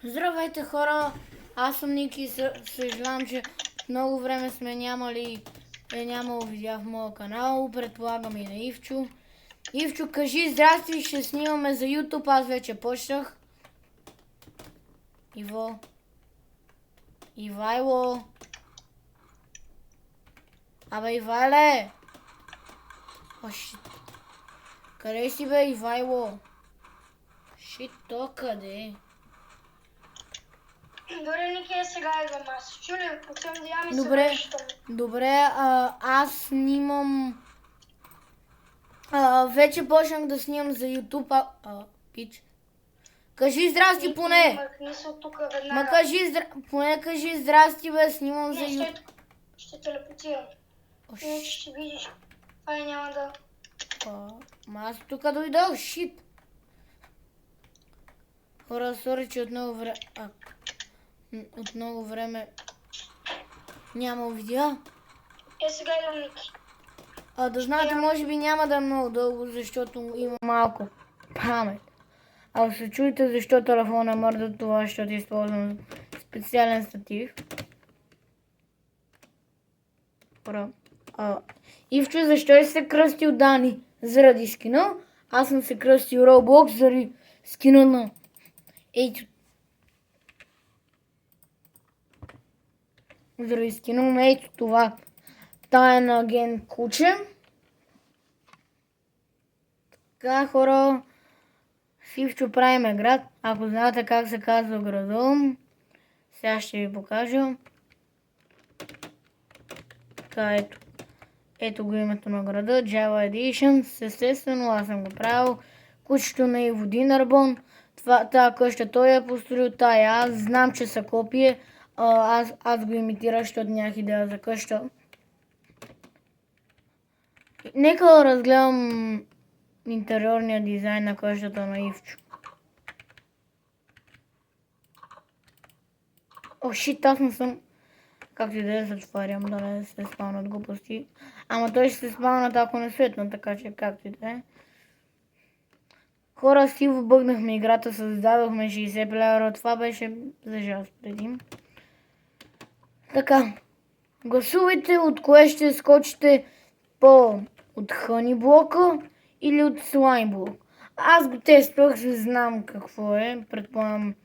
Здравейте хора, аз съм Ники и съжалявам, че много време сме нямало видео в моя канал, предполагам и на Ивчо. Ивчо, кажи здрасти, ще снимаме за YouTube, аз вече почнах. Иво. Ивайло. Абе, Ивайле! О, шит. Къде си бе, Ивайло? Шит, то къде? Добре, Ники, сега идвам аз. Чули, отивам да ям и се Добре, връщам. добре, аз снимам... вече почнах да снимам за YouTube, пич. Кажи здрасти Ники, поне! махни се от тук Ма веднага. поне кажи здрасти бе, снимам за Не, YouTube. ще телепортирам. Иначе ще видиш. Това и няма да... Ма аз тук дойдох, шит. Хора, сори, че от много време няма видеа. Сега идвам, Ники. Да знаете, може би няма да е много дълго, защото има малко памет. Ако се чуете защо телефона мърда, това защото използвам специален статив. Хора. Ивчо, защо си се кръстил Дани? Заради скина. Аз съм се кръстил Roblox заради скина на ето. Заради скина на ето това. Таен агент куче. Така, хора, с Ивчо правиме град. Ако знаете как се казва града, сега ще ви покажа. Така, ето. Ето го името на града, Java Edition, естествено аз съм го правил. Кучето на Иво Динарбон, тази къща той е построил, тая аз знам, че са копие, аз го имитирах, защото нямах идея за къща. Нека да разгледам интериорния дизайн на къщата на Ивчо. О, шит, аз не съм... Както и да я затварям, да не се спавнат глупости. Ама той ще се спавнат, ако не светна, така че както и да е. Хора, си въбъгнахме играта, създадохме 60 плеера, това беше за жалост преди. Така, гласувайте от кое ще скочите от Хъни блока или от Слайм блок. Аз го тествах, знам какво е, предполагам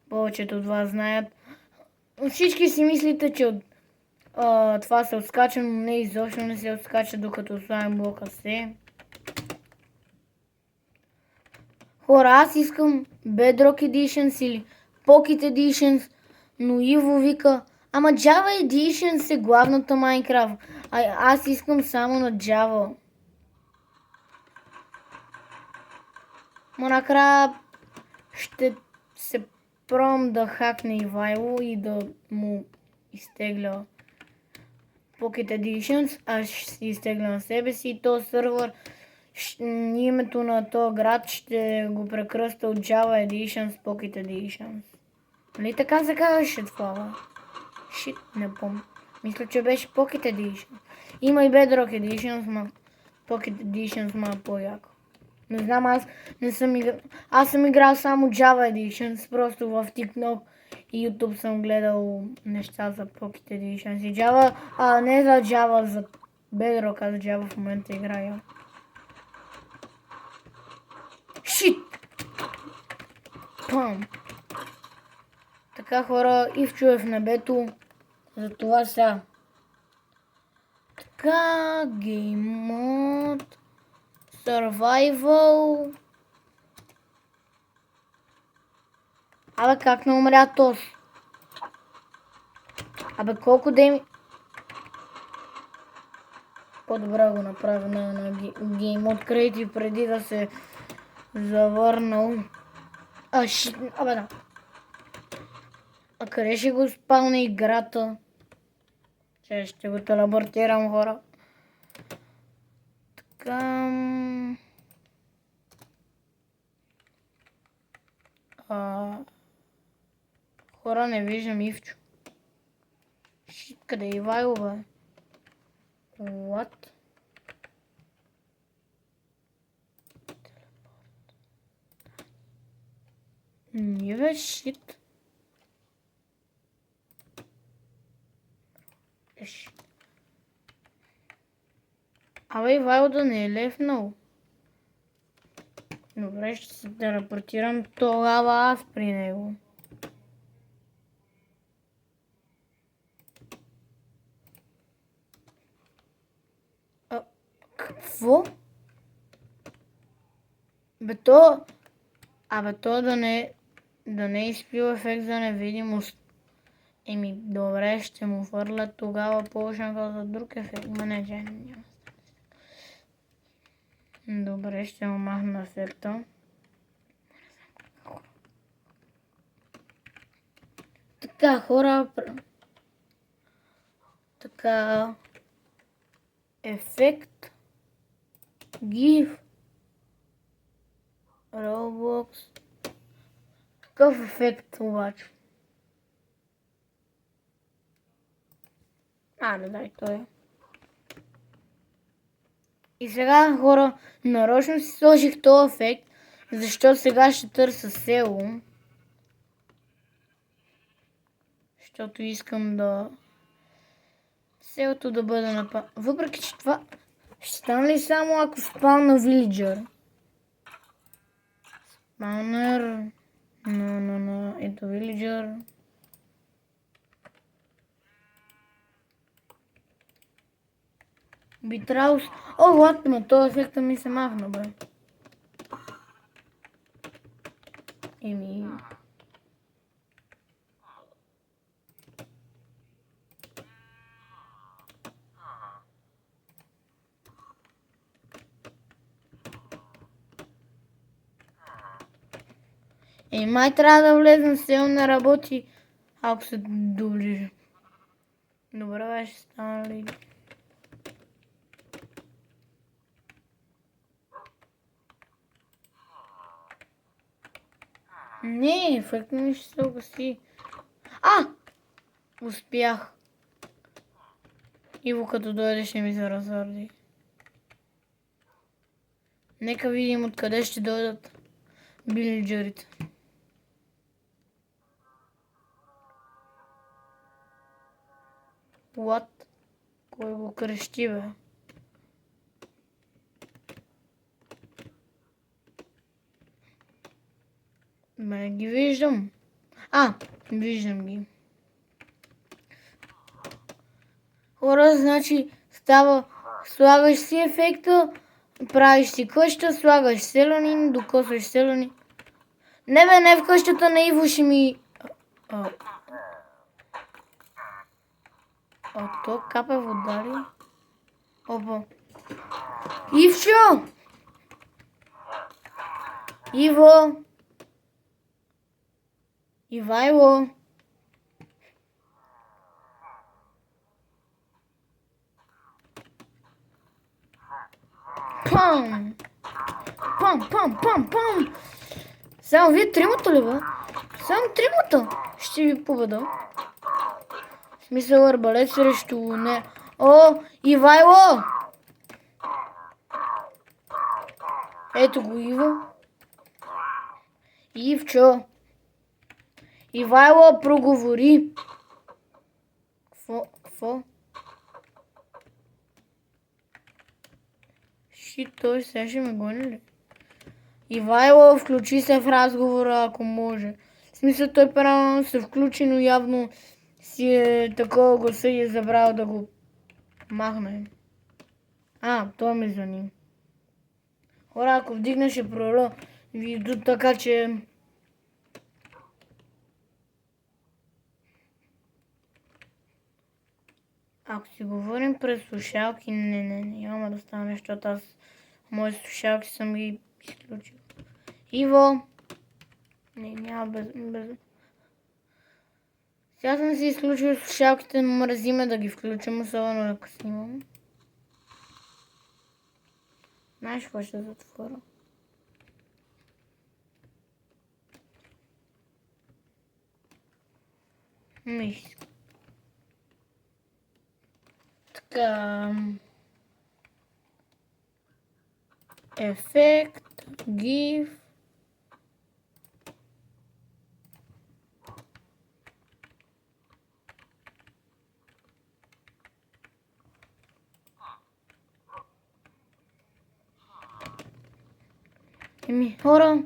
повечето от вас знаят. Всички си мислите, че от това се отскача, но не, изобщо не се отскача, докато Слайм блока се. Хора, аз искам Bedrock Editions или Pocket Editions, но Иво вика, ама Java Editions е главната Minecraft, аз искам само на Java. Ма накрая ще се пробвам да хакне Ивайло и да му изтегля Pocket Editions, аз ще си изтегля на себе си и този сервер, името на този град ще го прекръста от Java Editions Pocket Editions. Нали така се казваше това? Шит, не помня. Мисля, че беше Pocket Edition. Има и Bedrock Editions, ма Pocket Editions ма по-яко. Не знам, аз съм играл само Java Editions, просто в TikTok и YouTube съм гледал неща за Pocket Editions и Java, не за Java, за Bedrock, а за Java в момента играя. Шит! Пам! Така, хора, Ивчо е в небето, затова сега. Така, Game Mode, Survival. Абе, как не умря Тос? Абе, колко деми... По-добре го направя на Game Mode Creative преди да се завърнал. Шит, абе да. А къде ще го спалне играта? Ще го телепортирам, хора. Така... Хора, не виждам Ивчо. Шит, къде е Ивайло, бе? What? Не бе, шит. Абе, Ивайло да не е лефнал. Добре, ще се телепортирам тогава аз при него. Какво? Бе то... Абе то да не е изпил ефект за невидимост. Еми, добре, ще му фърля тогава по-шанка за друг ефект. Ма не, че няма. Добре, ще му махна ефекта. Така, хора... Така... Ефект... GIF... Roblox... Какъв ефект обаче? Да, дай той. И сега, хора, нарочно си сложих този ефект, защото сега ще търся село. Защото искам да... Селото да бъде нападнато. Въпреки, че това... Ще стане ли само ако спална вилиджър? Спаунер... Ето вилиджър... Битраус... О, ладно, този ефекта ми се махна, бе. Еми... май трябва да влезем в село, не работи, ако се доближа. Добре, беше станали. Не, ефект ми ще се огаси. Успях. Иво като дойде ще ми се разсърди. Нека видим откъде ще дойдат билиджърите. What? Кой го крещи, бе? Не ги виждам. Виждам ги. Хора, значи става... Слагаш си ефекта, правиш си къща, слагаш селянин, докосваш селянин. Не бе, не в къщата на Иво ще ми... То капе вода ли? Опа. Ивчо! Иво! Ивайло! Пам! Пам! Само вие тримата ли, бе? Само тримата ще ви победа. В смисъл арбалет срещу не. О, Ивайло! Ето го Иво. Ивчо. Ивайло, проговори. Какво? Той сега ще ме гони ли? Ивайло, включи се в разговора, ако може. В смисъл, той правилно се включи, но явно си е такова гласа и е забрал да го махне. Той ме заним. Хора, ако вдигнеше проло, виду така, че... Ако си говорим през слушалки, няма да стане, защото аз мои слушалки съм ги изключил. Иво! Няма без... Сега съм си изключил слушалките, мразиме да ги включим, особено ако снимам. Знаеш какво ще затворя? Мишка. Така... Ефект, GIF. ми. Хора!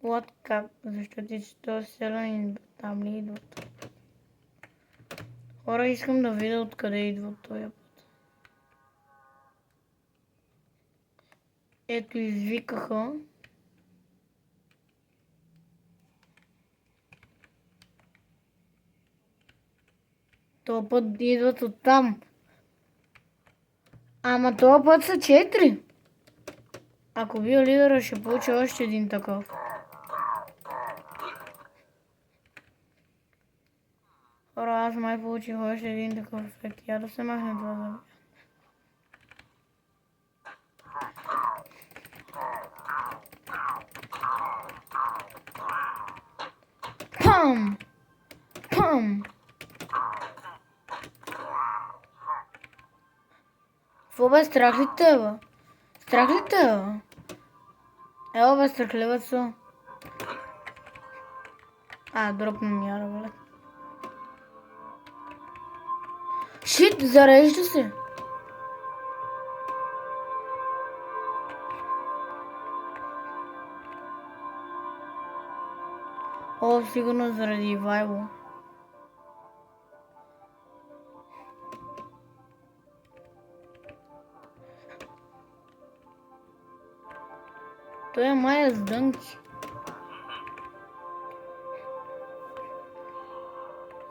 What? Как? Защо ти си този селен там ли идват? Хора, искам да видя откъде идват този път. Ето, извикаха. Този път идват оттам. Ама този път са 4. Ако бил лидера, ще получи още един такъв. Хора, аз май получих още един такъв ефект. Я да се махне това за... Пам! Пам! Какво бе, страх ли те, бе? Страх ли те, бе? Ело бе, страхливецо. Дропна ми яра, бе. Шит, зарежда се. О, сигурно заради Ивайло. Той е мая с дънки.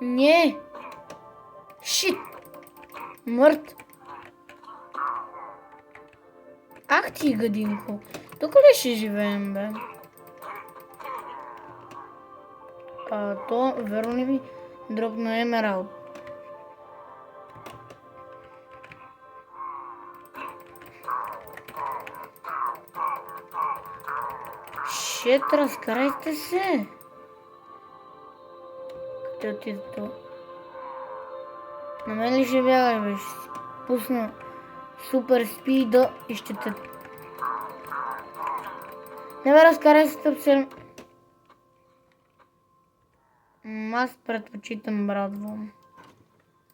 Не! Шит! Мърт! Ах ти, гадинко! Тук ли ще живеем, бе? То, верно ли ми, дропна емералд? Шет, разкарайте се! Къде отиде то? На мен ли ще бягаш, бе? Ще си пусна супер спида и ще те... Не бе, разкарай се, тъпсер. Аз предпочитам брадвам.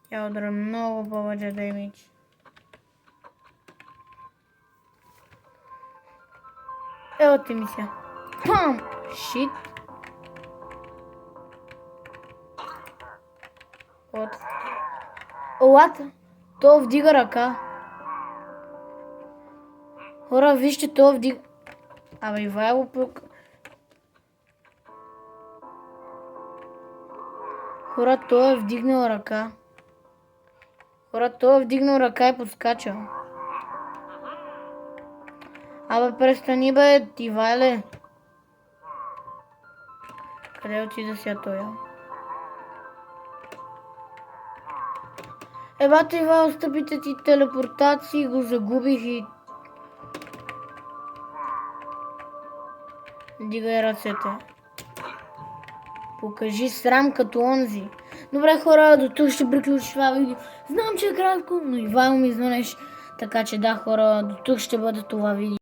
Тя удара много повече демидж. Ево ти ми се. Пам! Шит! What? То вдига ръка. Хора, вижте, то вдига... Абе, Ивайло пък... Хора, той е вдигнал ръка. Хора, той е вдигнал ръка и подскача. Абе, престани, бе, Ивайле. Къде отида сега тоя? Бате, Ивайло, стъпите ти телепортации, го загубих и... Дигай ръцете. Покажи срам като онзи. Добре, хора, до тук ще приключи това видео. Знам, че е кратко, но Ивайло ми звънеш. Така че да, хора, до тук ще бъде това видео.